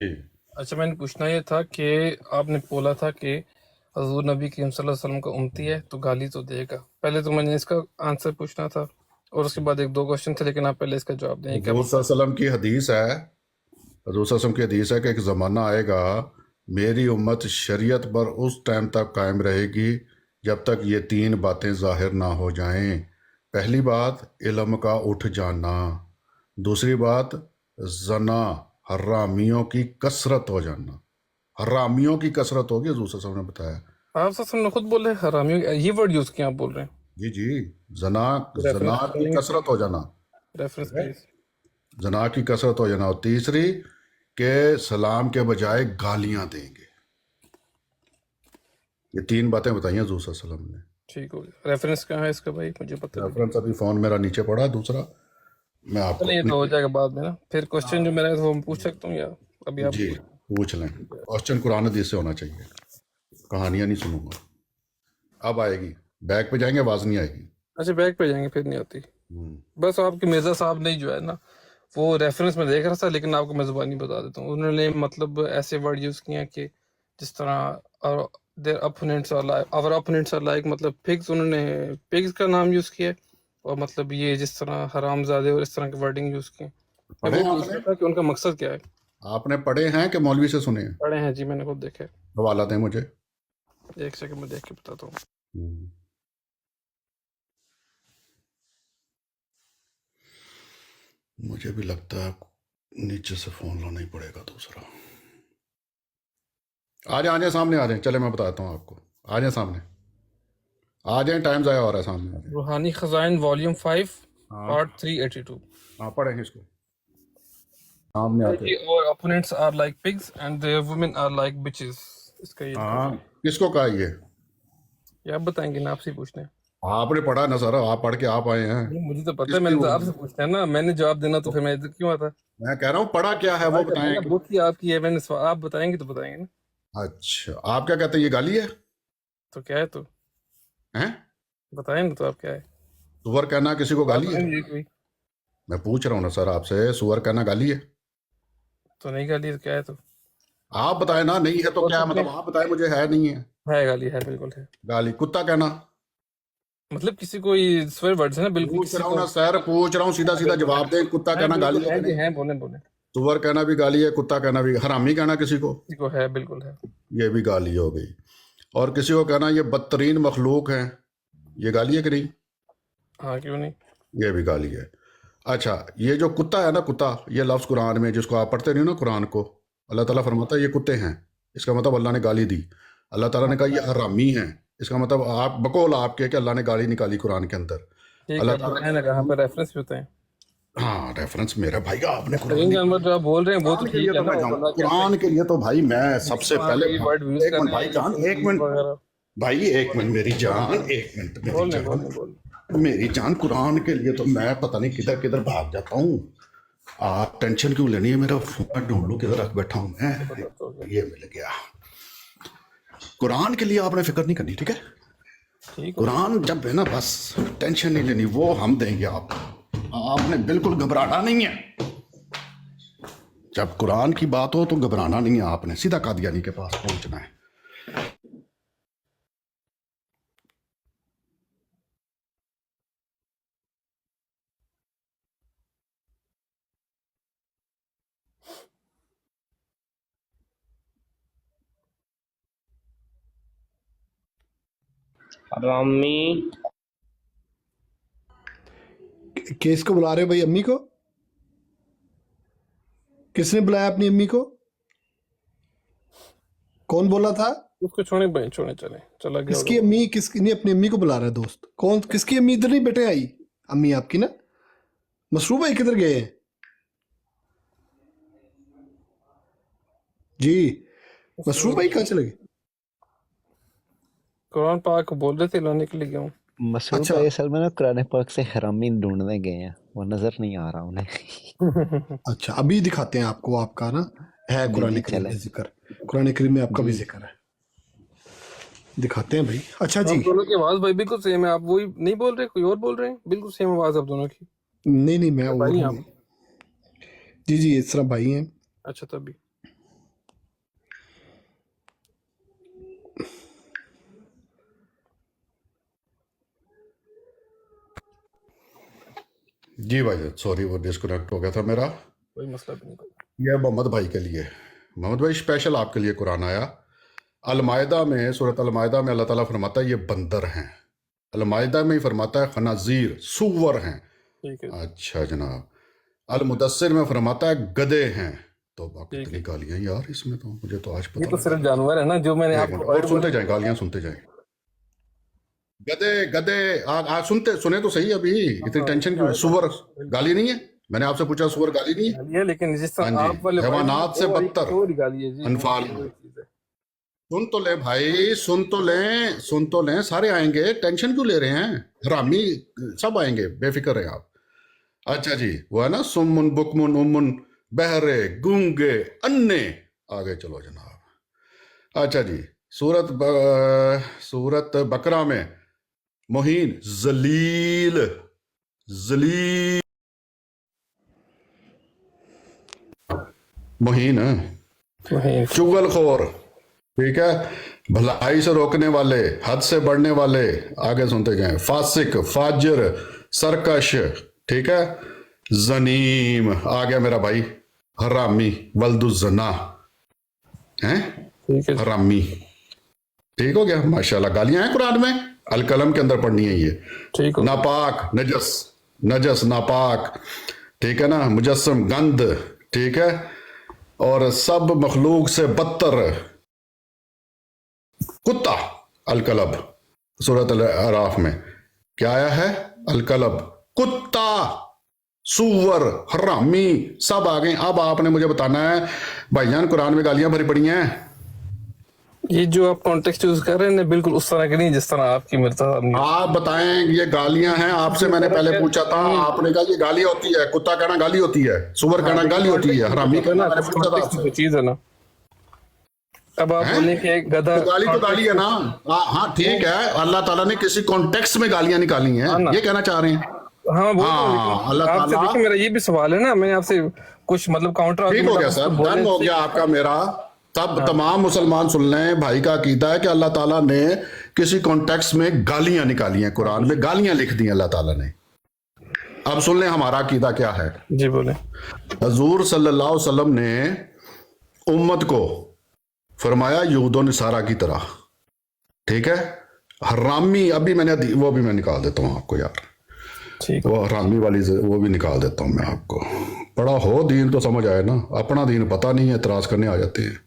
جی اچھا میں نے پوچھنا یہ تھا کہ آپ نے بولا تھا کہ حضور نبی کریم صلی اللہ علیہ وسلم کا امتی ہے تو گالی تو دے گا. پہلے تو میں نے اس کا آنسر پوچھنا تھا اور اس کے بعد ایک دو کوشچن تھے، لیکن آپ پہلے اس کا جواب دیں. کیا حضور صلی اللہ علیہ وسلم کی حدیث ہے، حضور صلی اللہ علیہ وسلم کی حدیث ہے کہ ایک زمانہ آئے گا میری امت شریعت پر اس ٹائم تک قائم رہے گی جب تک یہ تین باتیں ظاہر نہ ہو جائیں. پہلی بات علم کا اٹھ جانا، دوسری بات زنا حرامیوں کی کثرت ہو جانا، حرامیوں کی کثرت ہوگی، حضور صلی اللہ علیہ وسلم نے بتایا. آپ صلی اللہ علیہ وسلم نے خود بولے حرامیوں، یہ ورڈ یوز کیا آپ بول رہے ہیں؟ جی جی، زنا زنا ریفرنس کی کثرت ہو جانا، ریفرنس پلیز. زنا کی کثرت ہو جانا. اور تیسری کہ سلام کے بجائے گالیاں دیں گے. یہ تین باتیں بتائیں حضور صلی اللہ علیہ وسلم نے. ٹھیک ہو گیا. ریفرنس کہاں ہے اس کا بھائی؟ مجھے پتہ لگے. ریفرنس ابھی فون میرا نیچے پڑا دوسرا، میں آپ کو چلیں یہ تو ہو جائے گا بعد میں نا. پھر کوشچن جو میرا ہے وہ میں پوچھ سکتا ہوں یا ابھی آپ؟ جی پوچھ لیں. کوشچن قرآن حدیث سے ہونا چاہیے، کہانیاں نہیں سنوں گا. اب آئے گی، بیک پہ جائیں گے، آواز نہیں آئے گی. اچھا بیک پہ جائیں گے پھر نہیں آتی. بس آپ کے مرزا صاحب نے جو ہے نا وہ ریفرنس میں دیکھ رہا تھا، لیکن آپ کو میں زبانی بتا دیتا ہوں. انہوں نے مطلب ایسے ورڈ یوز کیا کہ جس طرح their opponents are like our opponents are like مطلب pigs، انہوں نے pigs کا نام یوز کیا، اور مطلب یہ جس طرح حرام زادے اور اس طرح کے ورڈنگ یوز کیے. میں پڑھے وہ ہیں آپ پوچھ نے؟ رہا تھا کہ ان کا مقصد کیا ہے. آپ نے پڑھے ہیں کہ مولوی سے سنے ہیں؟ پڑھے ہیں جی، میں نے خود دیکھے. حوالہ دیں مجھے. ایک سیکنڈ میں دیکھ کے بتاتا ہوں. مجھے بھی لگتا ہے نیچے سے فون لانا ہی پڑے گا دوسرا. آ جائیں سامنے، آ جائیں. چلے میں بتاتا ہوں آپ کو. آ جائیں سامنے، آ جائیں، ٹائم ضائع ہو رہا ہے. سامنے آ جائیں. روحانی خزائن والیوم 5 ہاں پارٹ 382. ہاں، پڑھیں گے اس کو سامنے آ کے. اور opponents are like pigs and their women are like bitches. اس کا یہ لکھا ہاں، تھا. کس کو کہا یہ آپ بتائیں گے نا، آپ سے پوچھنے. آپ نے پڑھا نا سر، آپ پڑھ کے آپ آئے ہیں. مجھے تو پتہ کس ہے، میں کی نے تو آپ سے پوچھنا ہے نا، میں نے جواب دینا تو پھر میں ادھر کیوں آتا؟ میں کہہ رہا ہوں پڑھا کیا ہے وہ سوال کرنا ہے بتائیں. نا، بک ہی آپ کی ہے، میں نے آپ بتائیں گے تو بتائیں گے نا. اچھا، آپ کیا کہتے ہیں، یہ گالی ہے؟ تو کیا ہے تو ہیں؟ بتائیں نا، تو آپ کیا ہے؟ سور کہنا کسی کو گالی ہے؟ مجھے کوئی میں پوچھ رہا ہوں نا سر آپ سے، سور کہنا گالی ہے؟ تو نہیں گالی، تو کیا ہے تو آپ بتائیں نا. نہیں ہے تو بول کیا سکتے مطلب؟ آپ بتائیں مجھے ہے نہیں ہے. ہے گالی، ہے بالکل ہے. گالی. کتا کہنا؟ مطلب کسی کو سوئر ورڈز ہے نا، بالکل پوچھ کسی رہا ہوں کو. نا سر، پوچھ رہا ہوں، سیدھا سیدھا جواب دیں. کتا کہنا بالکل گالی ہے ہے کہ جی، نہیں؟ ہیں، بولیں بولیں. سور کہنا بھی گالی ہے، کتا کہنا بھی. حرامی کہنا کسی کو، کسی کو ہے، بالکل ہے. یہ بھی گالی ہو گئی. اور کسی کو کہنا یہ بدترین مخلوق ہیں، یہ گالی ہے کہ نہیں؟ ہاں کیوں نہیں. یہ بھی گالی ہے. اچھا، یہ جو کتا ہے نا، کتا، یہ لفظ قرآن میں جس کو آپ پڑھتے نہیں ہو نا قرآن کو، اللہ تعالیٰ فرماتا ہے یہ کتے ہیں. اس کا مطلب اللہ نے گالی دی. اللہ تعالیٰ نے کہا یہ حرامی ہیں. اس کا مطلب آپ بقول آپ کے کہ اللہ نے گالی نکالی قرآن کے اندر. ٹھیک ہے، اللہ آپ تعالیٰ بتائیں نا کہاں پر ریفرنس بھی ہوتے ہیں. ہاں، ریفرنس میرا بھائی، آپ نے ترین جانور جو آپ بول رہے ہیں وہ تو قرآن کے لیے ٹھیک ہے تو نا، میں وہ جاؤں، اللہ کہتا ہے قرآن کے لیے تو بھائی میں سب سے پہلے. یہ ورڈ یوز ایک کر منٹ رہے بھائی ہیں جان، ایک منٹ وغیرہ. بھائی، ایک منٹ میری جان، ایک منٹ میری بولنے جان، بولنے میری جان. قرآن کے لیے تو میں پتہ نہیں کدھر کدھر بھاگ جاتا ہوں. آپ ٹینشن کیوں لینی ہے؟ میرا فون ڈھونڈ لو کدھر رکھ بیٹھا ہوں میں. بتاتا ہوں. یہ مل گیا. قرآن کے لیے آپ نے فکر نہیں کرنی، ٹھیک ہے؟ ٹھیک ہے. قرآن جب ہے نا، بس ٹینشن نہیں لینی، وہ ہم دیں گے آپ کو. آپ نے بالکل گھبرانا نہیں ہے. جب قرآن کی بات ہو تو گھبرانا نہیں ہے، آپ نے سیدھا قادیانی کے پاس پہنچنا ہے. رامی کس کو بلا رہے ہو بھائی؟ امی کو؟ کس نے بلایا اپنی امی کو؟ کون بولا تھا؟ اس کو چھوڑیں بھائی، چھوڑیں، چلا گیا. کس کی امی؟ کس کی نہیں؟ اپنی امی کو بلا رہا ہے دوست. کون؟ کس کی امی؟ ادھر نہیں بیٹے آئی امی آپ کی نا. مصروف بھائی کدھر گئے ہیں؟ جی مصروف بھائی کہاں چلے گئے؟ قرآن پاک بول رہے تھے، لانے کے لیے گیا ہوں. مسعود اچھا بھائی اصل میں نا قرآن پاک سے حرامی ڈھونڈنے گئے ہیں، وہ نظر نہیں آ رہا انہیں. اچھا، ابھی دکھاتے ہیں آپ کو. آپ کا نا ہے جی قرآن جی کریم چلیں. میں ذکر، قرآن کریم میں آپ کا بھی جی ذکر ہے، دکھاتے ہیں بھائی. اچھا آپ جی، دونوں کی آواز بھائی بالکل سیم ہے. آپ وہی نہیں بول رہے، کوئی اور بول رہے ہیں. بالکل سیم آواز آپ دونوں کی. نہیں میں اور بھائی ہیں ہوں. آپ؟ جی اس طرح بھائی ہیں. اچھا تبھی जी भाई, सॉरी वो डिस्कनेक्ट हो गया था मेरा। कोई मसला भी नहीं। यह मोहम्मद भाई के लिए, मोहम्मद भाई स्पेशल आपके लिए कुरान आया। अल-माइदा में, सूरत अल-माइदा में अल्लाह ताला फरमाता है ये बंदर हैं। अल-माइदा में ही फरमाता है खनाजीर, सूअर हैं। ठीक है, अच्छा जनाब। अल-मुदस्सिर में फरमाता है गधे हैं। तो बाकी ठीक इतनी है। गालियां यार इसमें, तो मुझे तो आज ये पता तो लगा। सिर्फ जानवर है ना, जो मैंने एक आपको मिनट और सुनते जाएं, गालियां सुनते जाएं। गधे गधे, आज सुने तो सही अभी, इतनी टेंशन क्यों है? सूअर गाली नहीं है? मैंने आपसे पूछा सूअर गाली नहीं है? गाली है, लेकिन जिस हाँ तरह जी, आप वाले हैवानात से बदतर वो वाली गाली है जी, अनफाल। वो चीज़ है। सुन तो ले भाई, सुन तो लें, सारे आएंगे, टेंशन क्यों ले रहे हैं? हरामी सब आएंगे, बेफिक्र हैं आप। अच्छा जी, वो है ना सुम्मुन बुकमुन उम्मुन, बहरे गूंगे अन्ने। आगे चलो जनाब। अच्छा जी, सूरत बकरा में मुहीन, जलील, जलील, मुहीन, वही चुगलखोर, ठीक है, भलाई से रोकने वाले, हद से बढ़ने वाले। आगे सुनते जाएं। फासिक, फाजिर, सरकश, ठीक है, जनीम। आ गया मेरा भाई, हरामी, वल्दुजना हैं, ठीक है, हरामी। ठीक हो गया, माशाल्लाह। गालियां हैं कुरान में, अल कलम के अंदर पढ़नी है ये। ठीक हो। नापाक, नजस, नजस, नापाक, ठीक है ना, मुजस्सम, गंद, ठीक है, और सब मखलूक से बदतर कुत्ता, अलकलब। सूरत अल-अराफ में क्या आया है? अलकलब, कुत्ता, सूअर, हरामी, सब आ गए। अब आपने मुझे बताना है भाईजान, कुरान में गालियां भरी पड़ी हैं। ये जो आप कॉन्टेक्स्ट यूज कर रहे हैं ना, बिल्कुल उस तरह की नहीं जिस तरह आपकी मिर्जा साहब ने। आप बताएं, ये गालियां हैं? आपसे मैंने पहले पूछा था, आपने कहा ये गाली होती है, कुत्ता कहना गाली होती है, सूअर कहना गाली होती है, हरामी कहना, मैंने पूछा था आपसे। चीज है ना, अब आप बोले कि एक गधा तो गाली है ना। हाँ ठीक है, अल्लाह ताला ने किसी कॉन्टेक्स्ट में गालियां निकाली हैं, ये कहना चाह रहे हैं। हाँ वो हाँ, अल्लाह आपसे ताला। देखिए, मेरा ये भी सवाल है ना, मैंने आपसे कुछ मतलब काउंटर ठीक हो गया सर, डन हो गया आपका मेरा। तब तमाम मुसलमान सुन लें, भाई का अकीदा है कि अल्लाह ताला ने किसी कॉन्टेक्स्ट में गालियां निकाली हैं, कुरान में गालियां लिख दी अल्लाह ताला ने। अब सुन लें हमारा अकीदा क्या है। जी बोले। हजूर सल्लल्लाहु अलैहि वसल्लम ने उम्मत को फरमाया यहूदों निसारा की तरह, ठीक है। हरामी, अभी मैंने वो भी मैं निकाल देता हूँ आपको यार, ठीक, वो हरामी वाली वो भी निकाल देता हूँ मैं आपको। पढ़ा हो दीन तो समझ आए ना, अपना दीन पता नहीं है, एतराज करने आ जाते हैं।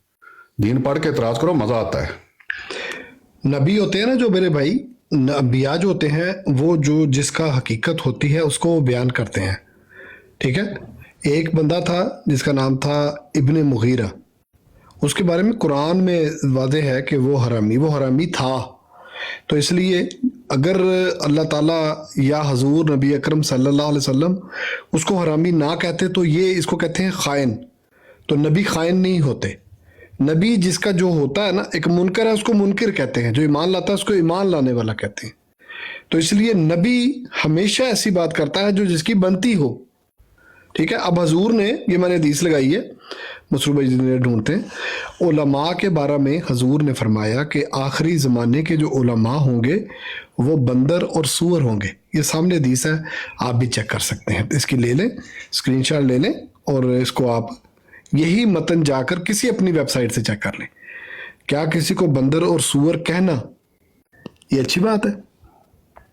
दीन पढ़ के एतराज करो, मजा आता है। नबी होते हैं ना जो मेरे भाई, नबिया जो होते हैं, वो जो जिसका हकीकत होती है उसको वो बयान करते हैं, ठीक है। एक बंदा था जिसका नाम था इब्ने मुगीरा, उसके बारे में कुरान में वाज़ेह है कि वो हरामी था। तो इसलिए अगर अल्लाह ताला या हजूर नबी अकरम सल्लल्लाहु अलैहि वसल्लम उसको हरामी ना कहते तो ये इसको कहते हैं खाइन। तो नबी खाइन नहीं होते। नबी जिसका जो होता है ना, एक मुनकर है उसको मुनकिर कहते हैं, जो ईमान लाता है उसको ईमान लाने वाला कहते हैं। तो इसलिए नबी हमेशा ऐसी बात करता है जो जिसकी बनती हो, ठीक है। अब हजूर ने, ये मैंने हदीस लगाई है, मसरूब भाई ने ढूंढते हैं, उलमा के बारे में हजूर ने फरमाया कि आखिरी ज़माने के जो उलमा होंगे वो बंदर और सूअर होंगे। ये सामने हदीस है, आप भी चेक कर सकते हैं, इसकी ले लें, स्क्रीनशॉट ले लें, और इसको आप यही मतन जाकर किसी अपनी वेबसाइट से चेक कर लें। क्या किसी को बंदर और सूअर कहना ये अच्छी बात है?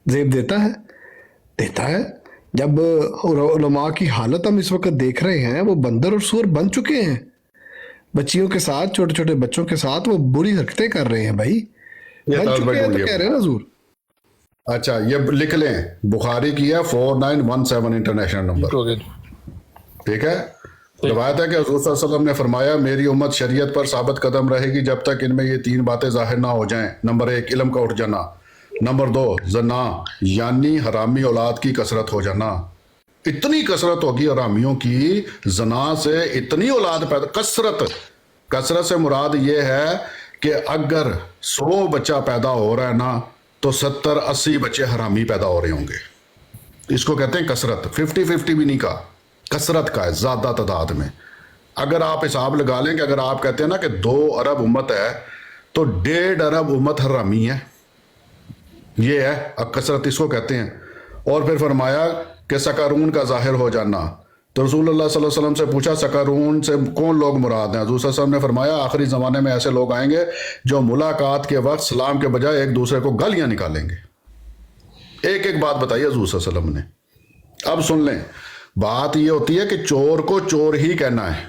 ज़ेब देता है। जब उलमा की हालत हम इस वक्त देख रहे हैं, वो बंदर और सूअर बन चुके हैं। बच्चियों के साथ, छोटे छोटे बच्चों के साथ वो बुरी हरकतें कर रहे हैं भाई, बन चुके हैं, तो कह रहे हैं ना हजूर। अच्छा, ये लिख लें, बुखारी की है 4917 इंटरनेशनल नंबर, हो गया। ठीक है। रवायत है कि हजूर सल्लल्लाहु अलैहि वसल्लम ने फरमाया मेरी उम्मत शरीयत पर साबित कदम रहेगी जब तक इनमें ये तीन बातें जाहिर ना हो जाएं। नंबर 1, इल्म का उठ जाना। नंबर 2, जना यानी हरामी औलाद की कसरत हो जाना। इतनी कसरत होगी हरामियों की, जना से इतनी औलाद पैदा, कसरत से मुराद ये है कि अगर 100 बच्चा पैदा हो रहा है ना, तो 70-80 बच्चे हरामी पैदा हो रहे होंगे। इसको कहते हैं कसरत। 50-50 भी नहीं कहा, कसरत का है, ज्यादा तादाद में। अगर आप हिसाब लगा लें कि अगर आप कहते हैं ना कि 2 अरब उम्मत है, तो 1.5 अरब उम्मत हरामी है। ये है कसरत, इसको कहते हैं। और फिर फरमाया کہ सकारून का जाहिर हो जाना। तो रसूलुल्लाह सल्लल्लाहु अलैहि वसल्लम से पूछा सकारून से कौन लोग मुराद हैं? हज़ूर सल्लल्लाहु अलैहि वसल्लम ने फरमाया आखिरी ज़माने में ऐसे लोग आएंगे जो मुलाकात के वक्त सलाम के बजाय एक दूसरे को गालियां निकालेंगे। एक एक बात बताइए हज़ूर सल्लल्लाहु अलैहि वसल्लम ने। अब सुन लें, बात ये होती है कि चोर को चोर ही कहना है,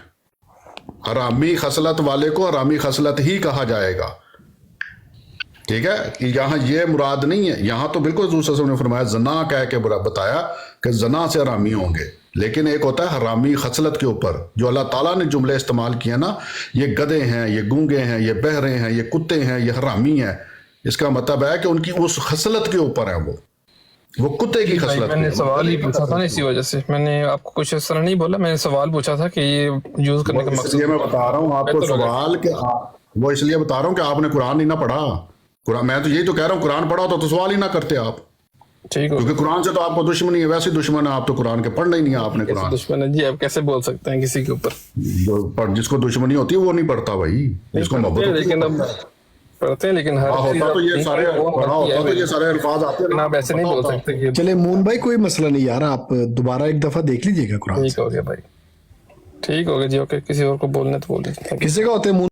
हरामी खसलत वाले को हरामी खसलत ही कहा जाएगा। ठीक है, कि यहाँ ये मुराद नहीं है। यहाँ तो बिल्कुल हज़ूर सल्लल्लाहु अलैहि वसल्लम ने फरमाया जना कह के बताया कि जना से हरामी होंगे, लेकिन एक होता है हरामी खसलत के ऊपर जो अल्लाह ताला ने जुमले इस्तेमाल किए ना, ये गधे हैं, ये गूंगे हैं, ये बहरे हैं, ये कुत्ते हैं, ये हरामी हैं। इसका मतलब है कि उनकी उस खसलत के ऊपर है, वो कुत्ते की भाई खसलत मैंने है। सवाल ही पूछा था ना, इसी वजह से मैंने आपको कुछ इस तरह नहीं बोला, मैंने सवाल पूछा था कि ये यूज करने का इसलिए मैं मकसद बता रहा हूँ आपको बेहतर होगा। सवाल कि वो इसलिए बता रहा हूँ कि आपने कुरान नहीं ना पढ़ा। कुरान, मैं तो यही तो कह रहा हूँ, कुरान पढ़ा तो सवाल ही ना करते आप, ठीक हो क्योंकि कुरान से तो आपको दुश्मनी है, वैसे दुश्मन है आप तो कुरान के पढ़ना ही नहीं है आपने कैसे कुरान। दुश्मन है जी, आप कैसे बोल सकते हैं किसी के ऊपर? जिसको दुश्मनी होती है वो नहीं पढ़ता भाई, जिसको मोहब्बत पढ़ते हैं, होती है लेकिन वो अब पढ़ता है। पढ़ते हैं, लेकिन हर चीज होता तो ये आप सारे वो पढ़ा होती है होता तो ये भाई। सारे अल्फाज आते लेकिन आप ऐसे नहीं बोल सकते कि चले मून भाई, कोई मसला नहीं यार, आप दोबारा एक दफा देख लीजिएगा कुरान ठीक से। हो गया भाई, ठीक हो गया जी, ओके। किसी और को बोलने तो बोल दीजिए। किसी का होते हैं मून